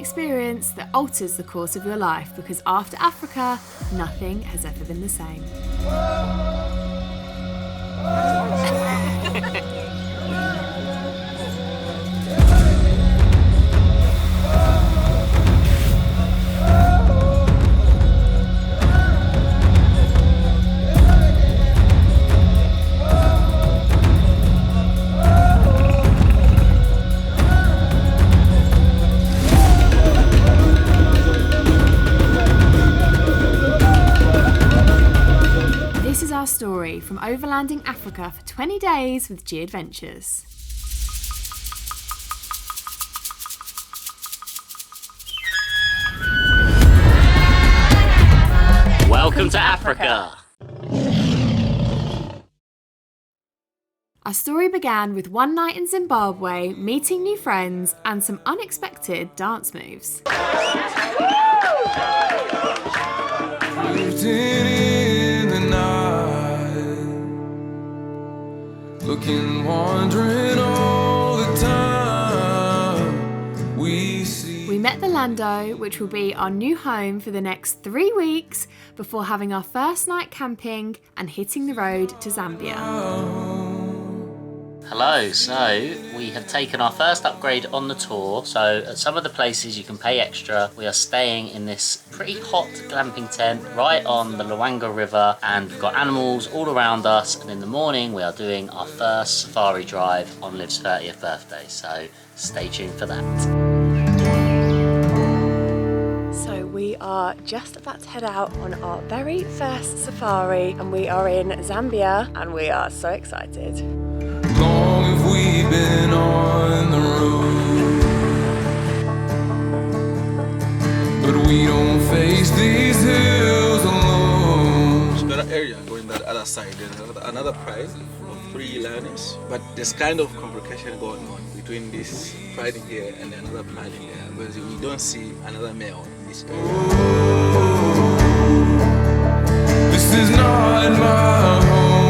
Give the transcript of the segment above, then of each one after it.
experience that alters the course of your life, because after Africa, nothing has ever been the same. This is our story from Overlanding Africa for 20 days with GAdventures. Welcome to Africa! Our story began with one night in Zimbabwe, meeting new friends, and some unexpected dance moves. Looking, wandering all the time. We met the Lando, which will be our new home for the next 3 weeks, before having our first night camping and hitting the road to Zambia. Hello, so we have taken our first upgrade on the tour. So at some of the places you can pay extra. We are staying in this pretty hot glamping tent right on the Luwangwa River, and we've got animals all around us, and in the morning we are doing our first safari drive on Liv's 30th birthday, so stay tuned for that. So we are just about to head out on our very first safari, and we are in Zambia, and we are so excited. Long have we been on the road, but we don't face these hills alone. There's another area going that other side. There's another pride of 3 lioness, but there's kind of complication going on between this pride in here and another pride in there, because we don't see another male in this area. This is not my home.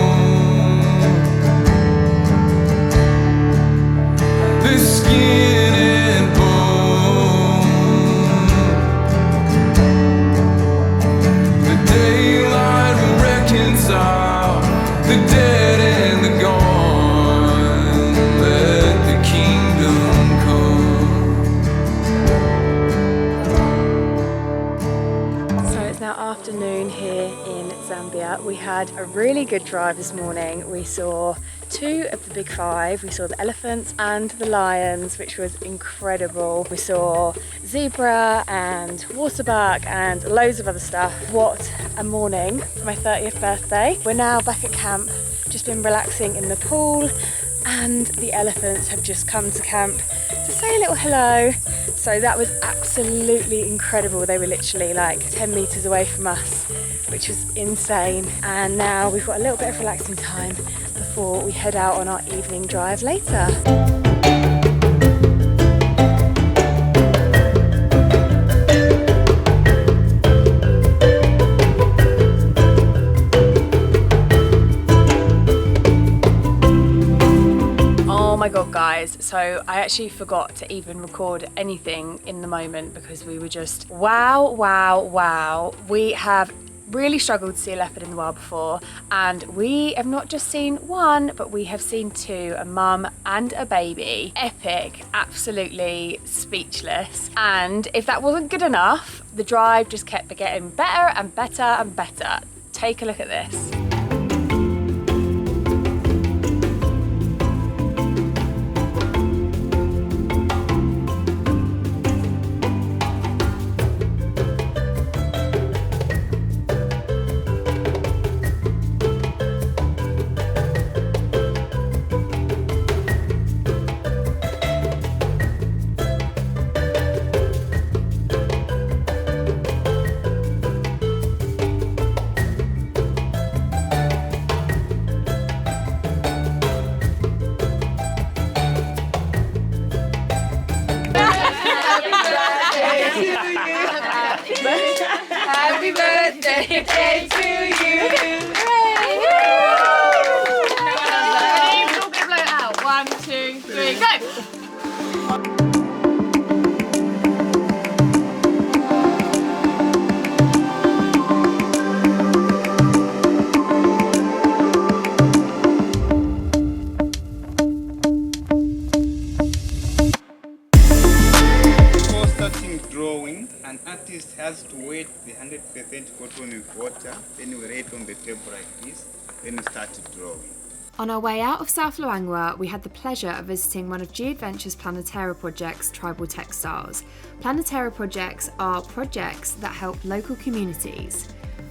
Skin and bone. The daylight will reconcile the dead and the gone. Let the kingdom come. So it's now afternoon here in Zambia. We had a really good drive this morning. We saw 2 of the big 5. We saw the elephants and the lions, which was incredible. We saw zebra and waterbuck and loads of other stuff. What a morning for my 30th birthday. We're now back at camp, just been relaxing in the pool, and the elephants have just come to camp to say a little hello. So that was absolutely incredible. They were literally like 10 meters away from us, which was insane. And now we've got a little bit of relaxing time before we head out on our evening drive later. Oh my god, guys, so I actually forgot to even record anything in the moment because we were just wow. We have really struggled to see a leopard in the wild before, and we have not just seen one, but we have seen 2, a mum and a baby. Epic, absolutely speechless. And if that wasn't good enough, the drive just kept getting better and better and better. Take a look at this. Happy birthday to you. Hooray! All gonna blow it out. 1, 2, 3, go! spoon with water, then we lay it on the table like this, then we start drawing. On our way out of South Luwangwa, we had the pleasure of visiting one of GAdventures Planetera project's tribal textiles. Planetera projects are projects that help local communities.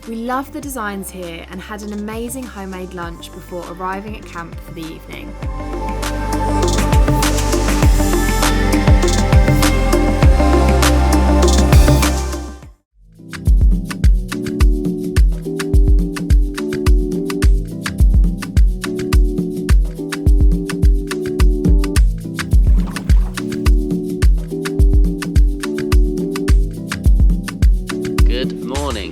We loved the designs here and had an amazing homemade lunch before arriving at camp for the evening.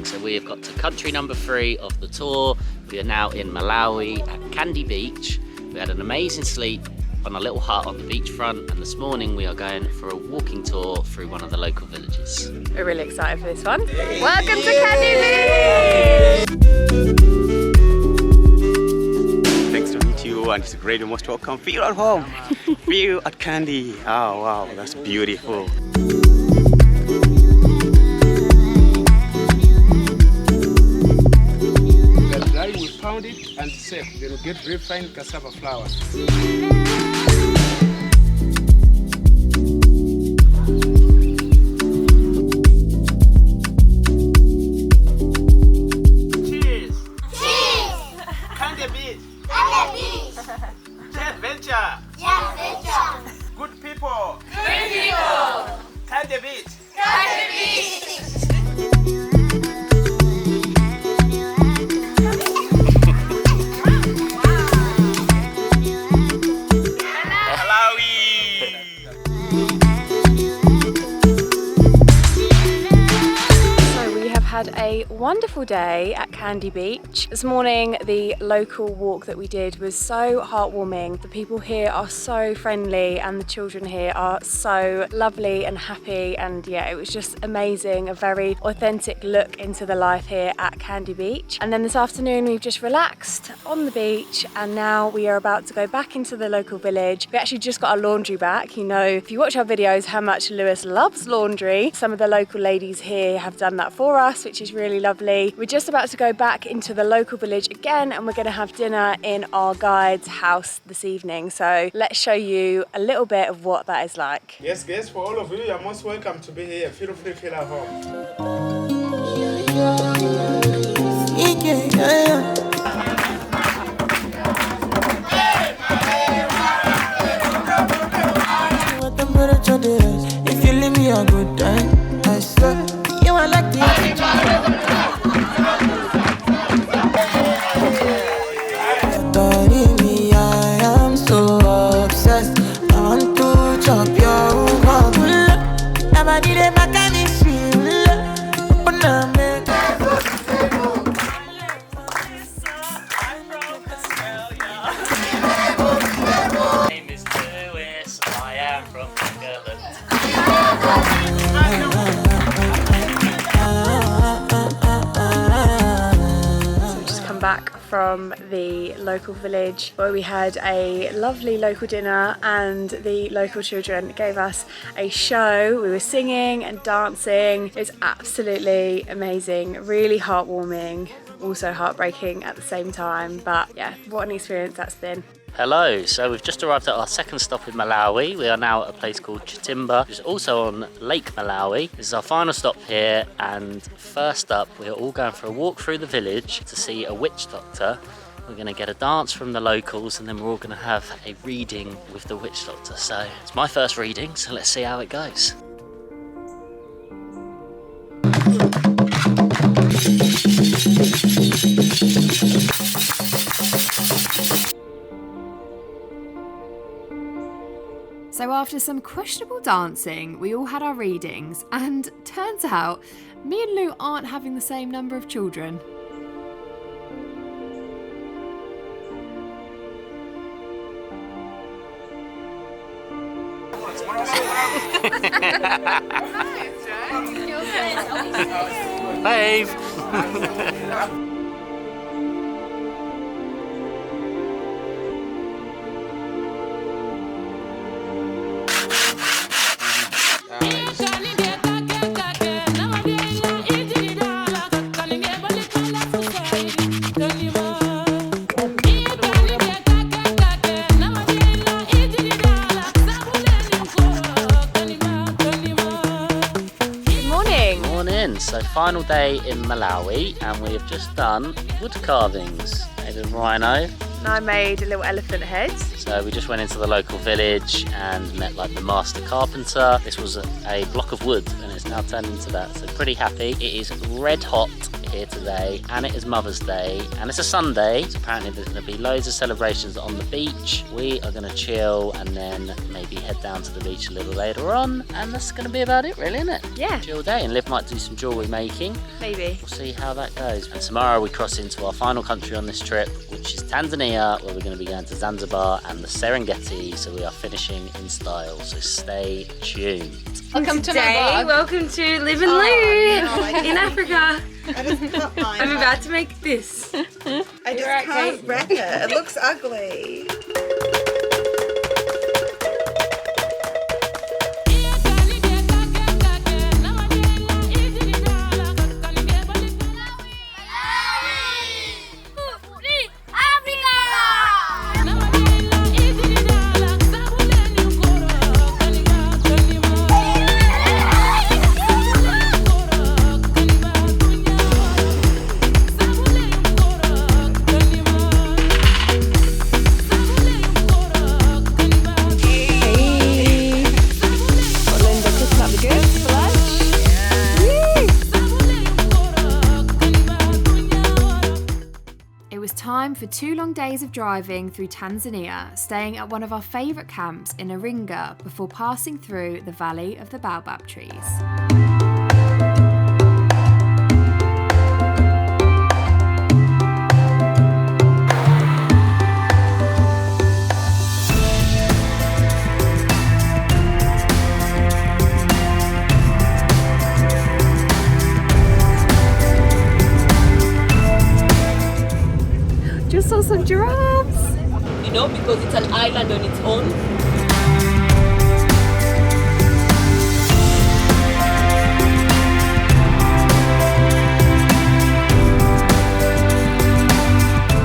So we have got to country number 3 of the tour. We are now in Malawi at Candy Beach. We had an amazing sleep on a little hut on the beachfront, and this morning we are going for a walking tour through one of the local villages. We're really excited for this one. Welcome to Candy Beach! Thanks to meet you, and it's great. You're most welcome. Feel at home. Feel at Candy. Oh wow, that's beautiful. We pound it and safe. Then we get very fine cassava flour. Cheers! Cheers! Candy Beach! Candy Beach! GAdventures! GAdventures! Good people! Good people! Candy Beach! Candy Beach! Had a wonderful day at Candy Beach. This morning the local walk that we did was so heartwarming. The people here are so friendly and the children here are so lovely and happy, and yeah, it was just amazing. A very authentic look into the life here at Candy Beach. And then this afternoon we've just relaxed on the beach and now we are about to go back into the local village. We actually just got our laundry back. You know, if you watch our videos, how much Lewis loves laundry. Some of the local ladies here have done that for us, which is really lovely. We're just about to go back into the local village again and we're going to have dinner in our guide's house this evening. So let's show you a little bit of what that is like. Yes, guys, for all of you, you're most welcome to be here. Feel free, feel at home. If you leave me a good time, I swear you are like the I am so obsessed. I want to chop your heart. Nobody dey make me feel. Open up, make My name is Lewis. I am from England. Back from the local village where we had a lovely local dinner and the local children gave us a show. We were singing and dancing. It was absolutely amazing, really heartwarming, also heartbreaking at the same time, but yeah, what an experience that's been. Hello, so we've just arrived at our second stop in Malawi. We are now at a place called Chitimba, which is also on Lake Malawi. This is our final stop here, and first up we are all going for a walk through the village to see a witch doctor. We're going to get a dance from the locals and then we're all going to have a reading with the witch doctor. So it's my first reading, so let's see how it goes. So after some questionable dancing, we all had our readings, and turns out me and Lou aren't having the same number of children. Wave! final day in Malawi, and we have just done wood carvings. Made a rhino. And I made a little elephant head. So we just went into the local village and met like the master carpenter. This was a block of wood and it's now turned into that. So pretty happy. It is red hot here today and it is Mother's Day and it's a Sunday. So apparently there's going to be loads of celebrations on the beach. We are going to chill and then maybe head down to the beach a little later on. And that's going to be about it really, isn't it? Yeah. Chill day, and Liv might do some jewellery making. Maybe. We'll see how that goes. And tomorrow we cross into our final country on this trip, which is Tanzania, where we're going to be going to Zanzibar and the Serengeti. So we are finishing in style. So stay tuned. Welcome to my vlog. Welcome to Liv and Lou in Africa. I just cut mine. I'm about to make this. I just can't wrap it. It looks ugly. Time for 2 long days of driving through Tanzania, staying at one of our favourite camps in Iringa before passing through the Valley of the Baobab trees. Just saw some giraffes. You know, because it's an island on its own.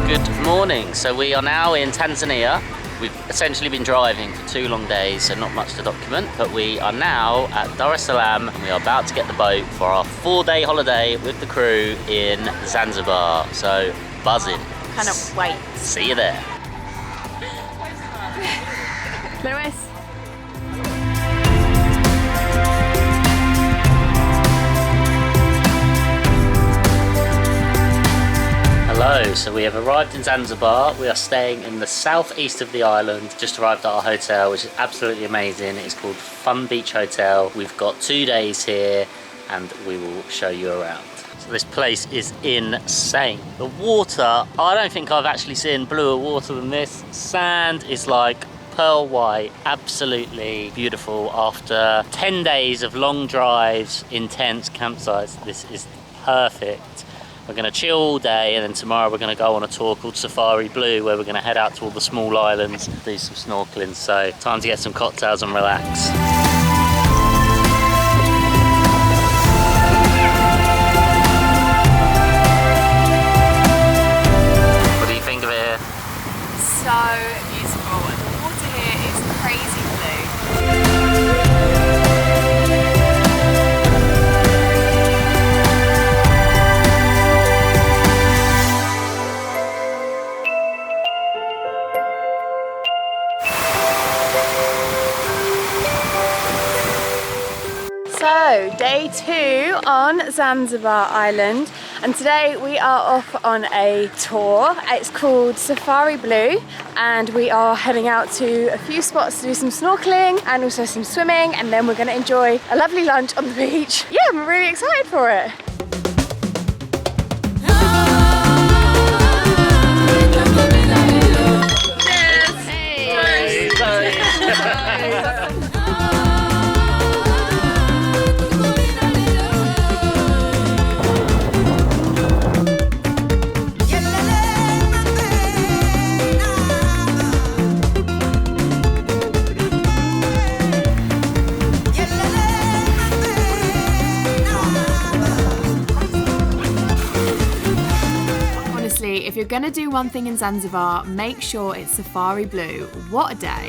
Good morning. So we are now in Tanzania. We've essentially been driving for 2 long days, so not much to document, but we are now at Dar es Salaam and we are about to get the boat for our 4-day holiday with the crew in Zanzibar. So buzzing. Cannot wait. See you there. Lewis. Hello, so we have arrived in Zanzibar. We are staying in the southeast of the island. Just arrived at our hotel, which is absolutely amazing. It's called Fun Beach Hotel. We've got 2 days here and we will show you around. So this place is insane. The water, I don't think I've actually seen bluer water than this. Sand is like pearl white, absolutely beautiful. After 10 days of long drives, intense campsites, this is perfect. We're going to chill all day and then tomorrow we're going to go on a tour called Safari Blue where we're going to head out to all the small islands, do some snorkeling. So time to get some cocktails and relax. So beautiful, and the water here is crazy blue. So, day 2 on Zanzibar Island, and today we are off on a tour. It's called Safari Blue, and we are heading out to a few spots to do some snorkeling and also some swimming, and then we're going to enjoy a lovely lunch on the beach. Yeah, I'm really excited for it. If you're gonna do one thing in Zanzibar, make sure it's Safari Blue. What a day.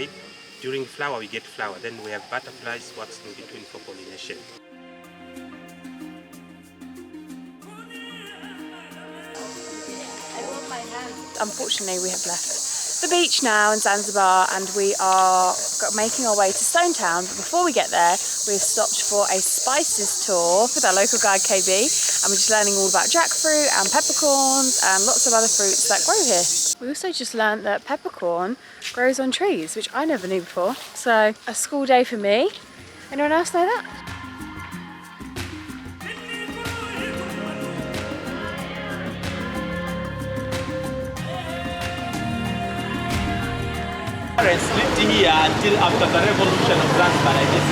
hive. During flower, we get flower. Then we have butterflies waxing between for pollination. Unfortunately, we have left the beach now in Zanzibar and we are making our way to Stone Town. But before we get there, we've stopped for a spices tour with our local guide KB, and we're just learning all about jackfruit and peppercorns and lots of other fruits that grow here. We also just learned that peppercorn grows on trees, which I never knew before. So a school day for me. Anyone else know that? Lived here until after the revolution of Zanzibar, I guess.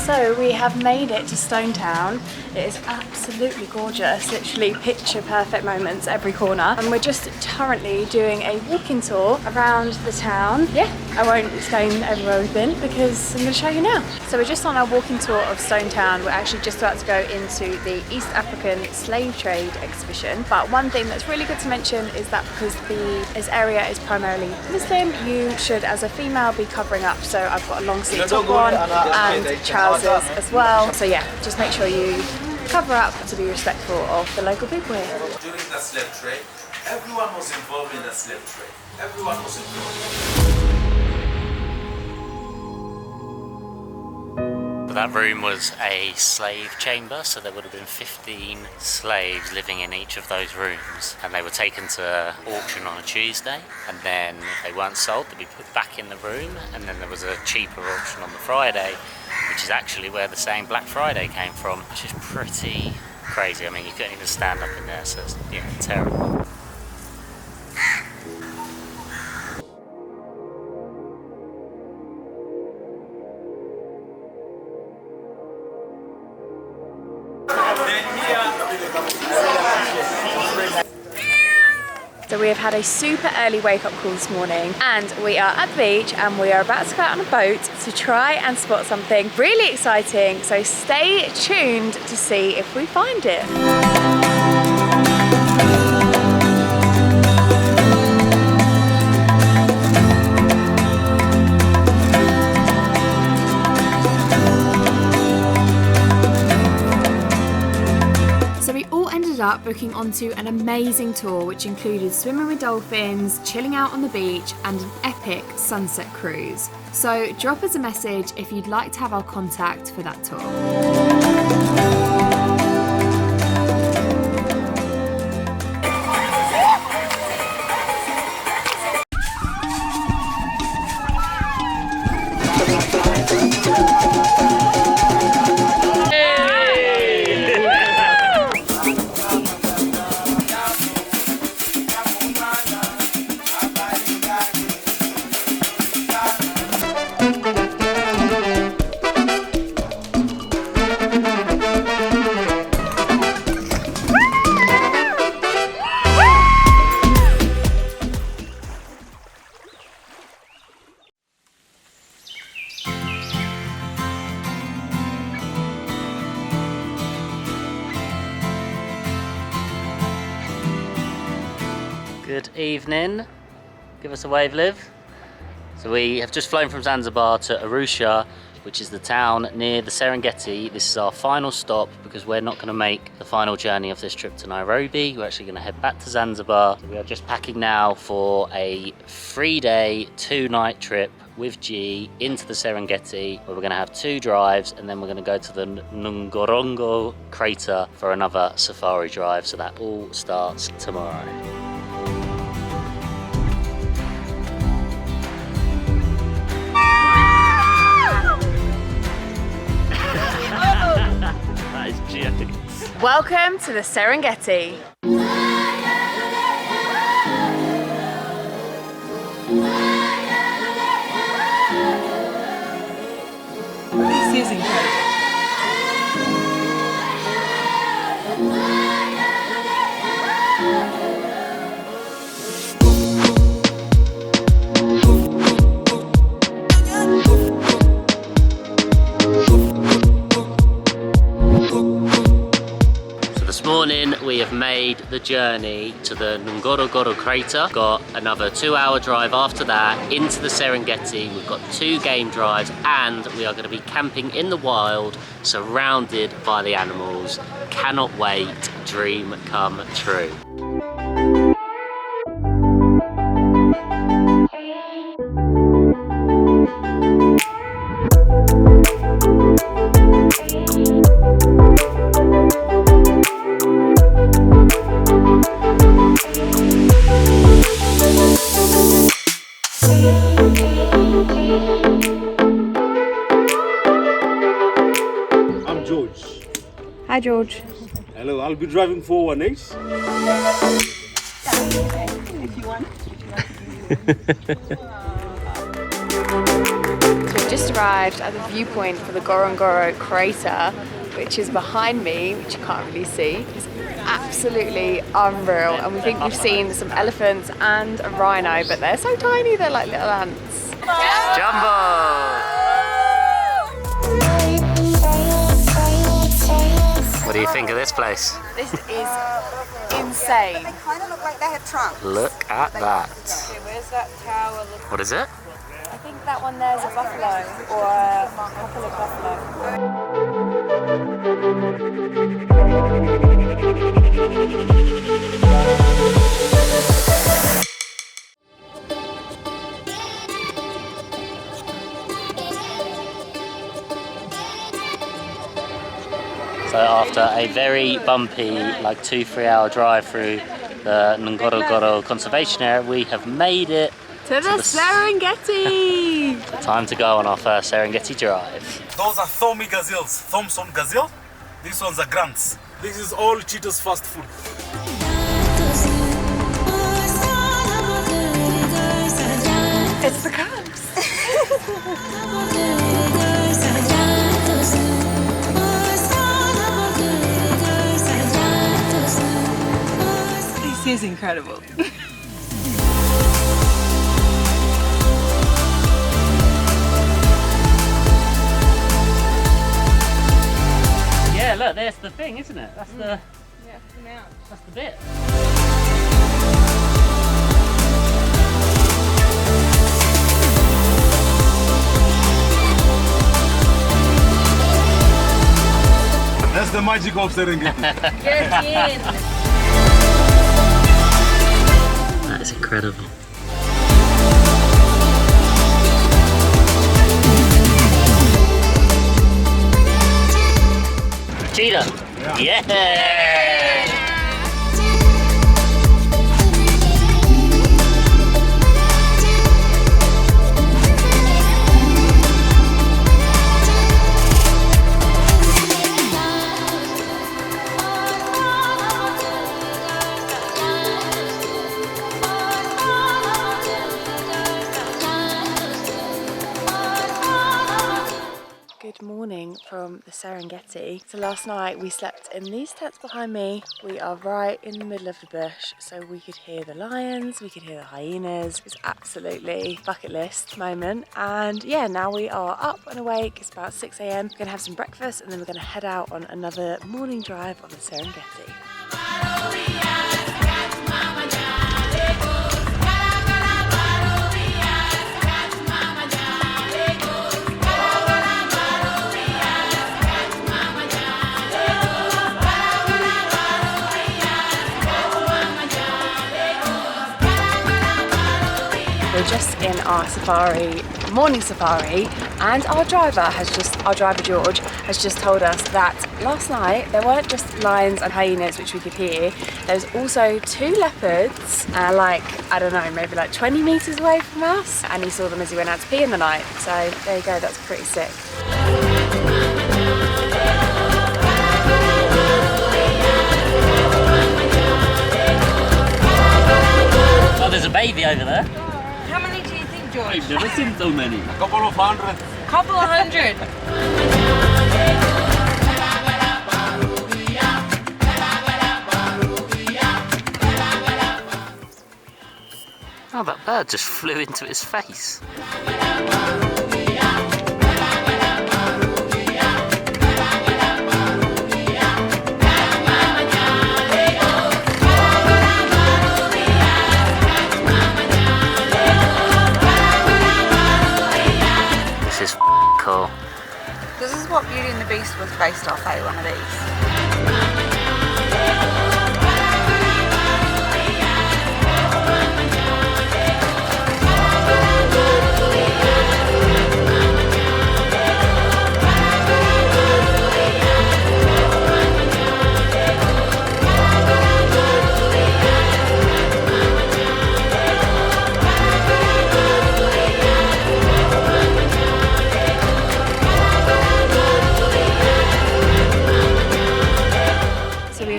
So we have made it to Stone Town. It is absolutely gorgeous, literally picture perfect moments every corner. And we're just currently doing a walking tour around the town. Yeah, I won't explain everywhere we've been because I'm going to show you now. So we're just on our walking tour of Stone Town. We're actually just about to go into the East African slave trade exhibition. But one thing that's really good to mention is that because this area is primarily Muslim, you should as a female be covering up. So I've got a long sleeve top on and trousers as well. So yeah, just make sure you cover up to be respectful of the local people here. During the slave trade, everyone was involved in the slave trade. Everyone was involved. That room was a slave chamber, so there would have been 15 slaves living in each of those rooms, and they were taken to auction on a Tuesday, and then if they weren't sold, they'd be put back in the room, and then there was a cheaper auction on the Friday, which is actually where the saying Black Friday came from, which is pretty crazy. I mean, you couldn't even stand up in there, so it's, you know, terrible. So we have had a super early wake up call this morning and we are at the beach and we are about to go out on a boat to try and spot something really exciting. So stay tuned to see if we find it. Up booking onto an amazing tour which included swimming with dolphins, chilling out on the beach and an epic sunset cruise. So drop us a message if you'd like to have our contact for that tour. Good evening. Give us a wave, Liv. So we have just flown from Zanzibar to Arusha, which is the town near the Serengeti. This is our final stop because we're not going to make the final journey of this trip to Nairobi. We're actually going to head back to Zanzibar. We are just packing now for a 3-day, 2-night trip with G into the Serengeti, where we're going to have 2 drives and then we're going to go to the Ngorongoro Crater for another safari drive. So that all starts tomorrow. Welcome to the Serengeti. This is incredible. morning we have made the journey to the Ngorongoro Crater. Got another 2-hour drive after that into the Serengeti. We've got 2 game drives and we are going to be camping in the wild surrounded by the animals. Cannot wait. Dream come true. I'm George. Hi George. Hello, I'll be driving for 1H. If you want. So we've just arrived at the viewpoint for the Ngorongoro Crater, which is behind me, which you can't really see. It's absolutely unreal, and we think we've seen some elephants and a rhino, but they're so tiny, they're like little ants. Jumbo! What do you think of this place? This is insane. They kind of look like they had trunks. Look at that. Okay, where's that tower? What is it? I think that one there's a buffalo, or a couple of So after a very bumpy, like 2-3 hour drive through the Ngorongoro Conservation Area, we have made it to the Serengeti! Time to go on our first Serengeti drive. Those are Thomi gazelles, Thompson gazelle. These ones are grunts. This is all cheetah's fast food. It's the cubs! This is incredible. Yeah, look, there's the thing, isn't it? That's the... Yeah, for now. That's the bit. That's the magic of Serengeti. Get in! That is incredible. Cheetah! Yeah! Good morning from the Serengeti. So last night we slept in these tents behind me. We are right in the middle of the bush, so we could hear the lions, we could hear the hyenas. It was absolutely bucket list moment. And yeah, now we are up and awake. It's about 6 a.m. We're gonna have some breakfast and then we're gonna head out on another morning drive on the Serengeti. We're just in our safari, morning safari, and our driver George has just told us that last night there weren't just lions and hyenas which we could hear, there was also 2 leopards, like, I don't know, maybe like 20 meters away from us, and he saw them as he went out to pee in the night. So there you go, that's pretty sick. Oh, there's a baby over there. How many do you think, George? I've never seen so many. A couple of hundred. Couple of hundred. Oh, that bird just flew into its face. beast was based off, one of these.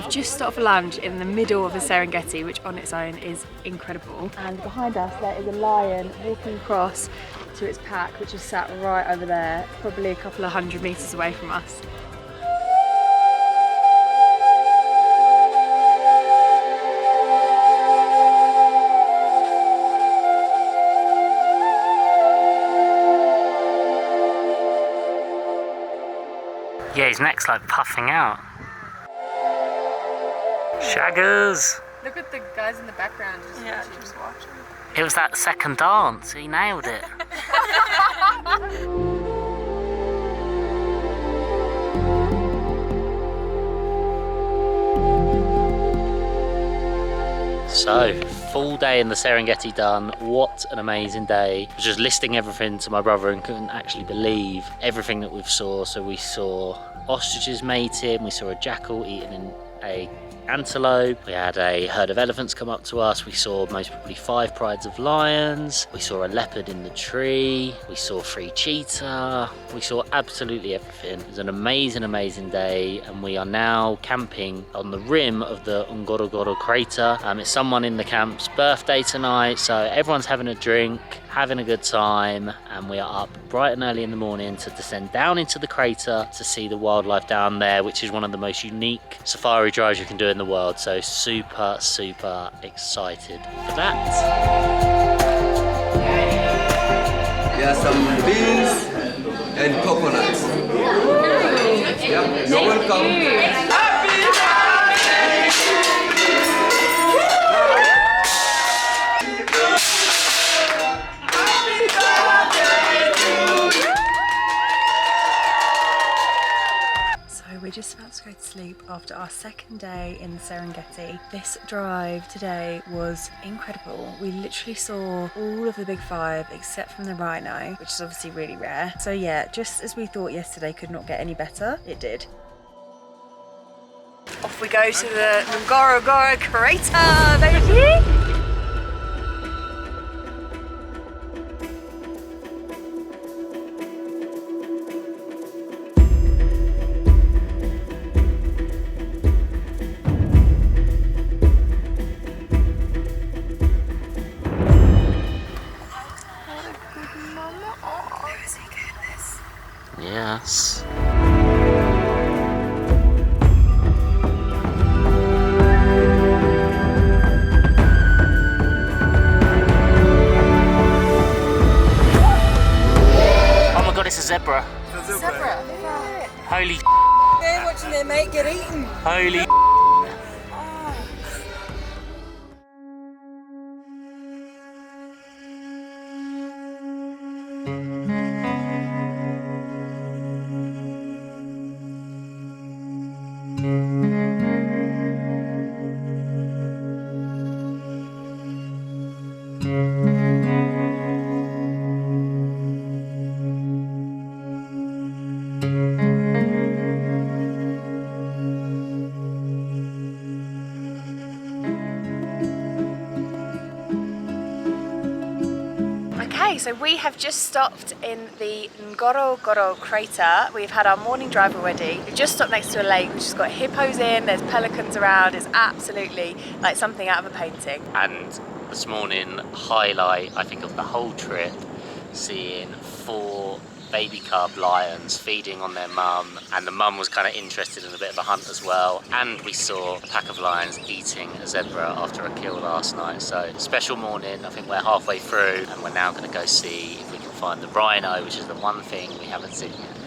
Just stopped for lunch in the middle of the Serengeti, which on its own is incredible. And behind us there is a lion walking across to its pack, which is sat right over there, probably a couple of 100 meters away from us. Yeah, his neck's like puffing out. Shaggers! Look at the guys in the background just watching. It was that second dance, he nailed it. So, full day in the Serengeti done. What an amazing day. I was just listing everything to my brother and couldn't actually believe everything that we've saw. So we saw ostriches mating, we saw a jackal eating a antelope, we had a herd of elephants come up to us, we saw most probably 5 prides of lions, we saw a leopard in the tree, we saw 3 cheetah, we saw absolutely everything. It was an amazing day, and we are now camping on the rim of the Ngorongoro Crater. It's someone in the camp's birthday tonight, so everyone's having a drink, having a good time, and we are up bright and early in the morning to descend down into the crater to see the wildlife down there, which is one of the most unique safari drives you can do in the world. So super excited for that. There are some beans and coconuts. Yep, you're welcome. We're just about to go to sleep after our second day in the Serengeti. This drive today was incredible. We literally saw all of the big 5 except from the rhino, which is obviously really rare. So yeah, just as we thought yesterday could not get any better, it did. Off we go to the Ngorongoro Crater, baby! Yes. Oh my god, it's a zebra. Zebra. Holy They're watching their mate get eaten. holy Okay, so we have just stopped in the Ngorongoro Crater. We've had our morning drive already. We've just stopped next to a lake which has got hippos in, there's pelicans around. It's absolutely like something out of a painting. And this morning, highlight I think of the whole trip, seeing 4 baby cub lions feeding on their mum, and the mum was kind of interested in a bit of a hunt as well, and we saw a pack of lions eating a zebra after a kill last night. So special morning. I think we're halfway through and we're now going to go see if we can find the rhino, which is the one thing we haven't seen yet.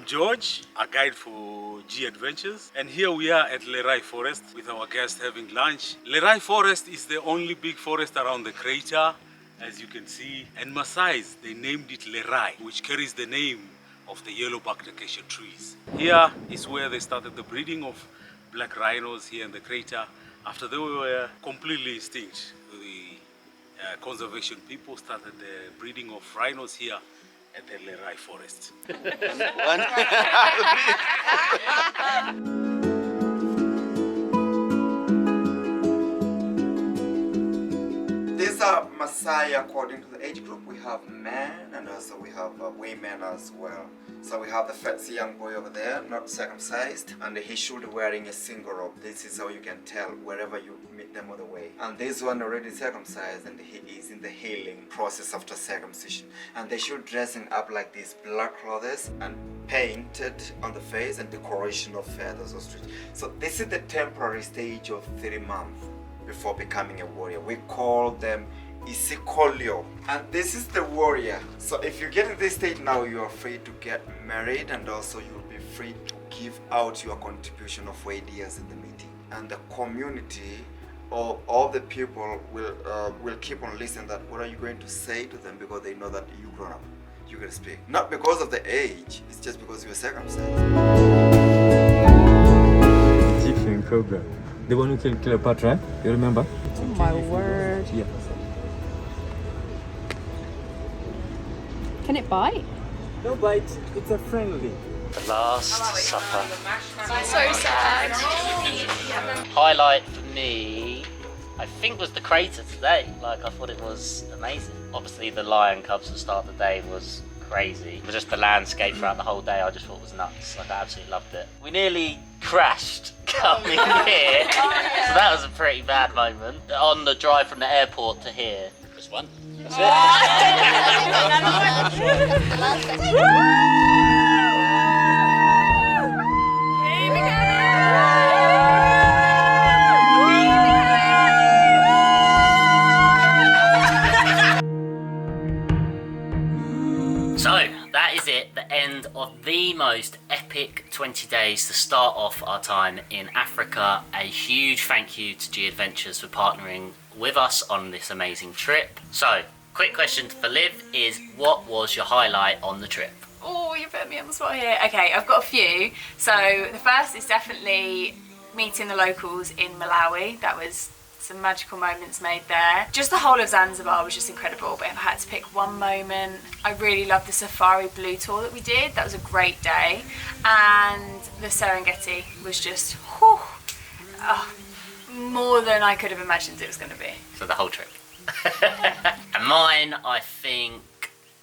I'm George, a guide for GAdventures, and here we are at Lerai Forest with our guest having lunch. Lerai Forest is the only big forest around the crater, as you can see, and Maasai's, they named it Lerai, which carries the name of the yellow-backed acacia trees. Here is where they started the breeding of black rhinos here in the crater after they were completely extinct. The conservation people started the breeding of rhinos here at the Lerai Forest. These are Maasai according to the age group. We have men and also we have women as well. So we have the fancy young boy over there, not circumcised, and he should be wearing a single robe. This is how you can tell wherever you meet them on the way. And this one already circumcised, and he is in the healing process after circumcision. And they should dressing up like these black clothes and painted on the face and decoration of feathers or stretch. So this is the temporary stage of 3 months before becoming a warrior. We call them Isikolio, and this is the warrior. So if you get in this state now, you are free to get married, and also you'll be free to give out your contribution of ideas in the meeting. And the community or all the people will keep on listening that what are you going to say to them, because they know that you grown up, you can speak. Not because of the age, it's just because you were circumcised. Egyptian cobra. The one who killed Cleopatra, you remember? Oh my word. Yeah. Can it bite? No bite, it's a friendly. The Last Supper. So sad. Highlight for me, I think, was the crater today. Like, I thought it was amazing. Obviously the lion cubs at the start of the day was crazy. But just the landscape throughout the whole day I just thought was nuts. Like, I absolutely loved it. We nearly crashed coming here. So that was a pretty bad moment. On the drive from the airport to here, just one. That's it. So that is it, the end of the most epic 20 days to start off our time in Africa. A huge thank you to GAdventures for partnering with us on this amazing trip. So, quick question for Liv is, what was your highlight on the trip? Oh, you put me on the spot here. Okay, I've got a few. So the first is definitely meeting the locals in Malawi. That was some magical moments made there. Just the whole of Zanzibar was just incredible, but if I had to pick one moment, I really loved the Safari Blue tour that we did. That was a great day. And the Serengeti was just, whew, more than I could have imagined it was going to be. So the whole trip. And mine, I think,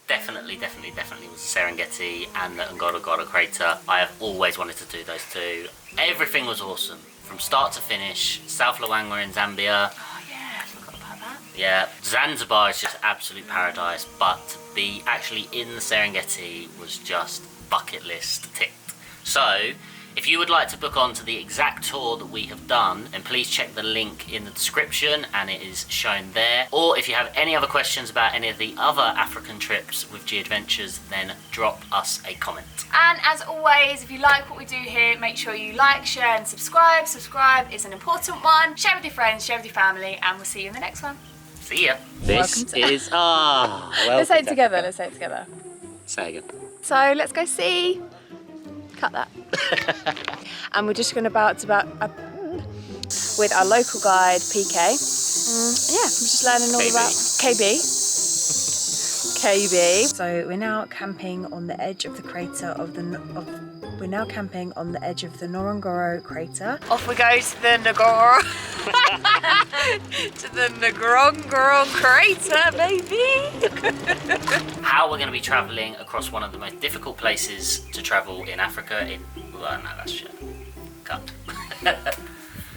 definitely was the Serengeti and the Ngorongoro Crater. I have always wanted to do those two. Everything was awesome. From start to finish. South Luwangwa in Zambia. Oh yeah, I forgot about that. Yeah, Zanzibar is just absolute paradise, but to be actually in the Serengeti was just bucket list ticked. So, if you would like to book on to the exact tour that we have done, then please check the link in the description and it is shown there. Or if you have any other questions about any of the other African trips with GAdventures, then drop us a comment. And as always, if you like what we do here, make sure you like, share and subscribe. Subscribe is an important one. Share with your friends, share with your family, and we'll see you in the next one. See ya. This is... Let's say it together, let's say it together. Say again. So let's go see. Cut that. And we're just going to with our local guide PK. Yeah, we're just learning all about KB. So we're now camping on the edge of the crater of the Ngorongoro Crater. Off we go to the Ngorongoro Crater, baby. How we're going to be travelling across one of the most difficult places to travel in Africa. Well, no, that's shit. Cut.